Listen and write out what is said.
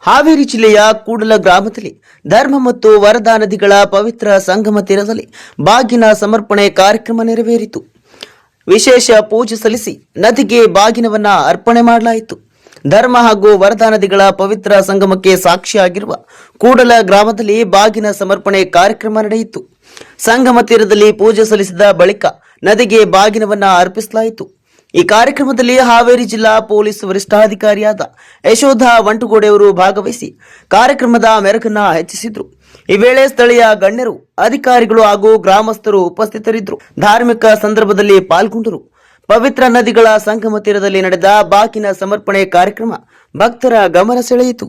ಹಾವೇರಿ ಜಿಲ್ಲೆಯ ಕೂಡಲ ಗ್ರಾಮದಲ್ಲಿ ಧರ್ಮ ಮತ್ತು ವರದಾ ನದಿಗಳ ಪವಿತ್ರ ಸಂಗಮ ತೀರದಲ್ಲಿ ಬಾಗಿನ ಸಮರ್ಪಣೆ ಕಾರ್ಯಕ್ರಮ ನೆರವೇರಿತು. ವಿಶೇಷ ಪೂಜೆ ಸಲ್ಲಿಸಿ ನದಿಗೆ ಬಾಗಿನವನ್ನ ಅರ್ಪಣೆ ಮಾಡಲಾಯಿತು. ಧರ್ಮ ಹಾಗೂ ವರದಾ ನದಿಗಳ ಪವಿತ್ರ ಸಂಗಮಕ್ಕೆ ಸಾಕ್ಷಿಯಾಗಿರುವ ಕೂಡಲ ಗ್ರಾಮದಲ್ಲಿ ಬಾಗಿನ ಸಮರ್ಪಣೆ ಕಾರ್ಯಕ್ರಮ ನಡೆಯಿತು. ಸಂಗಮ ತೀರದಲ್ಲಿ ಪೂಜೆ ಸಲ್ಲಿಸಿದ ಬಳಿಕ ನದಿಗೆ ಬಾಗಿನವನ್ನ ಅರ್ಪಿಸಲಾಯಿತು. ಈ ಕಾರ್ಯಕ್ರಮದಲ್ಲಿ ಹಾವೇರಿ ಜಿಲ್ಲಾ ಪೊಲೀಸ್ ವರಿಷ್ಠಾಧಿಕಾರಿಯಾದ ಯಶೋಧ ವಂಟುಗೋಡೆಯವರು ಭಾಗವಹಿಸಿ ಕಾರ್ಯಕ್ರಮದ ಮೆರುಗನ್ನ ಹೆಚ್ಚಿಸಿದ್ರು. ಈ ವೇಳೆ ಸ್ಥಳೀಯ ಗಣ್ಯರು, ಅಧಿಕಾರಿಗಳು ಹಾಗೂ ಗ್ರಾಮಸ್ಥರು ಉಪಸ್ಥಿತರಿದ್ದರು. ಧಾರ್ಮಿಕ ಸಂದರ್ಭದಲ್ಲಿ ಪಾಲ್ಗೊಂಡರು. ಪವಿತ್ರ ನದಿಗಳ ಸಂಗಮ ತೀರದಲ್ಲಿ ನಡೆದ ಬಾಗಿನ ಸಮರ್ಪಣೆ ಕಾರ್ಯಕ್ರಮ ಭಕ್ತರ ಗಮನ ಸೆಳೆಯಿತು.